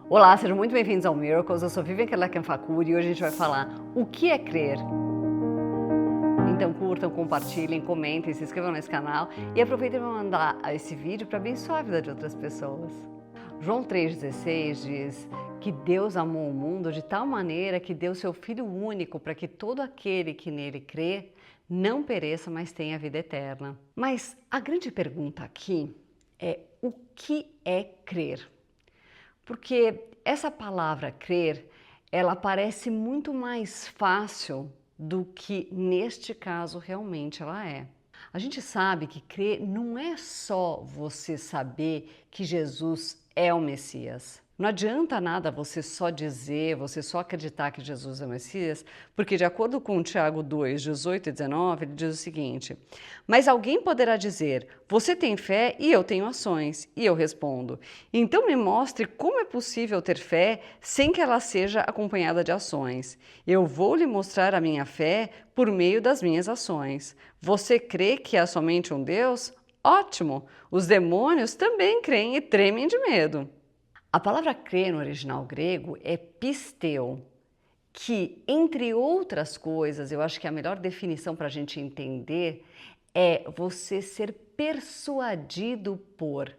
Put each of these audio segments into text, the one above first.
Olá, sejam muito bem-vindos ao Miracles. Eu sou Vivian Keller-Facury e hoje a gente vai falar o que é crer. Então curtam, compartilhem, comentem, se inscrevam nesse canal e aproveitem para mandar esse vídeo para abençoar a vida de outras pessoas. João 3,16 diz que Deus amou o mundo de tal maneira que deu seu Filho único para que todo aquele que nele crê não pereça, mas tenha vida eterna. Mas a grande pergunta aqui é o que é crer? Porque essa palavra crer, ela parece muito mais fácil do que neste caso realmente ela é. A gente sabe que crer não é só você saber que Jesus é o Messias. Não adianta nada você só dizer, você só acreditar que Jesus é o Messias, porque de acordo com Tiago 2, 18 e 19, ele diz o seguinte: mas alguém poderá dizer, você tem fé e eu tenho ações. E eu respondo, então me mostre como é possível ter fé sem que ela seja acompanhada de ações. Eu vou lhe mostrar a minha fé por meio das minhas ações. Você crê que há somente um Deus? Ótimo! Os demônios também creem e tremem de medo. A palavra crer no original grego é pisteu, que, entre outras coisas, eu acho que a melhor definição para a gente entender é você ser persuadido por.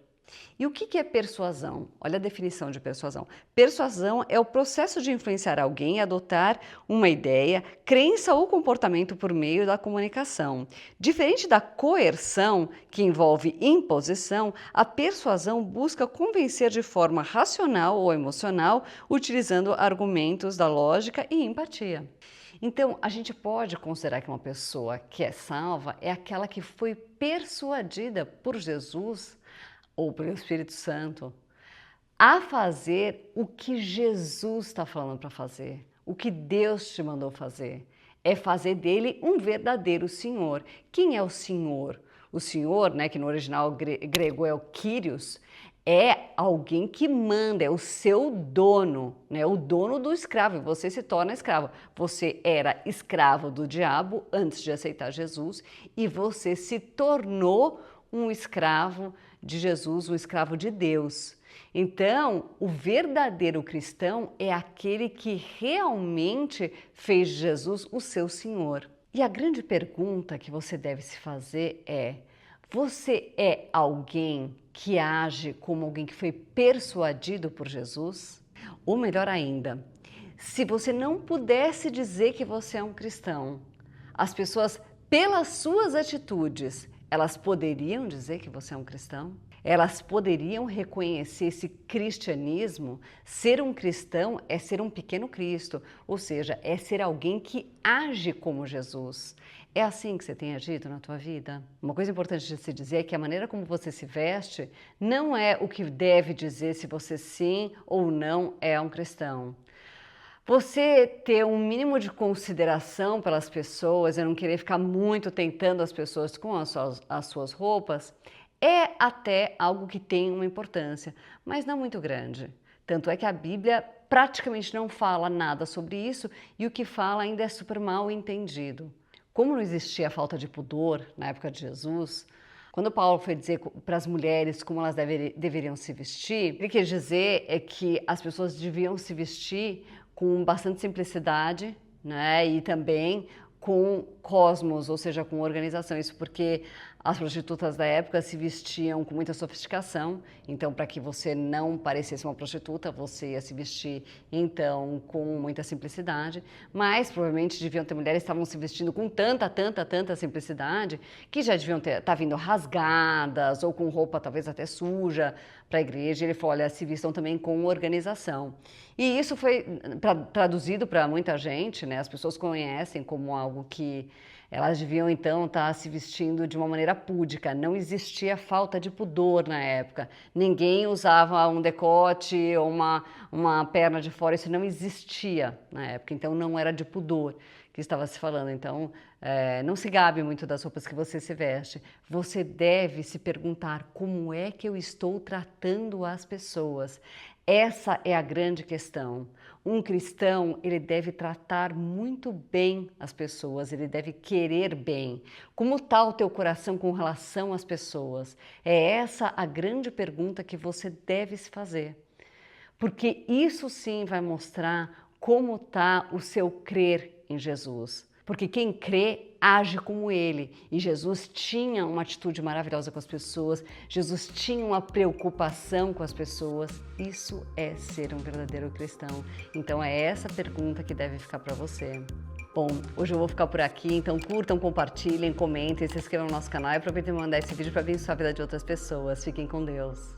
E o que é persuasão? Olha a definição de persuasão. Persuasão é o processo de influenciar alguém a adotar uma ideia, crença ou comportamento por meio da comunicação. Diferente da coerção, que envolve imposição, a persuasão busca convencer de forma racional ou emocional, utilizando argumentos da lógica e empatia. Então, a gente pode considerar que uma pessoa que é salva é aquela que foi persuadida por Jesus ou pelo Espírito Santo, a fazer o que Jesus está falando para fazer, o que Deus te mandou fazer. É fazer dele um verdadeiro Senhor. Quem é o Senhor? O Senhor, né, que no original grego é o Kyrios, é alguém que manda, é o seu dono, né, o dono do escravo, e você se torna escravo. Você era escravo do diabo antes de aceitar Jesus e você se tornou um escravo de Jesus, um escravo de Deus. Então, o verdadeiro cristão é aquele que realmente fez Jesus o seu Senhor. E a grande pergunta que você deve se fazer é: você é alguém que age como alguém que foi persuadido por Jesus? Ou melhor ainda, se você não pudesse dizer que você é um cristão, as pessoas, pelas suas atitudes, elas poderiam dizer que você é um cristão? Elas poderiam reconhecer esse cristianismo? Ser um cristão é ser um pequeno Cristo, ou seja, é ser alguém que age como Jesus. É assim que você tem agido na tua vida? Uma coisa importante de se dizer é que a maneira como você se veste não é o que deve dizer se você sim ou não é um cristão. Você ter um mínimo de consideração pelas pessoas e não querer ficar muito tentando as pessoas com as suas roupas é até algo que tem uma importância, mas não muito grande. Tanto é que a Bíblia praticamente não fala nada sobre isso e o que fala ainda é super mal entendido. Como não existia falta de pudor na época de Jesus, quando Paulo foi dizer para as mulheres como elas deveriam se vestir, ele quer dizer é que as pessoas deviam se vestir com bastante simplicidade, né? E também com cosmos, ou seja, com organização. Isso porque as prostitutas da época se vestiam com muita sofisticação, então para que você não parecesse uma prostituta, você ia se vestir então com muita simplicidade, mas provavelmente deviam ter mulheres que estavam se vestindo com tanta simplicidade que já deviam estar vindo rasgadas ou com roupa talvez até suja para a igreja. Ele falou, olha, se vistam também com organização. E isso foi traduzido para muita gente, né? As pessoas conhecem como algo que elas deviam então estar se vestindo de uma maneira púdica. Não existia falta de pudor na época. Ninguém usava um decote ou uma perna de fora. Isso não existia na época. Então não era de pudor que estava se falando. Então não se gabe muito das roupas que você se veste. Você deve se perguntar como é que eu estou tratando as pessoas. Essa é a grande questão. Um cristão, ele deve tratar muito bem as pessoas, ele deve querer bem. Como está o teu coração com relação às pessoas? É essa a grande pergunta que você deve se fazer. Porque isso sim vai mostrar como está o seu crer em Jesus. Porque quem crê age como ele. E Jesus tinha uma atitude maravilhosa com as pessoas, Jesus tinha uma preocupação com as pessoas. Isso é ser um verdadeiro cristão. Então é essa pergunta que deve ficar para você. Bom, hoje eu vou ficar por aqui, então curtam, compartilhem, comentem, se inscrevam no nosso canal e aproveitem para mandar esse vídeo para abençoar a vida de outras pessoas. Fiquem com Deus.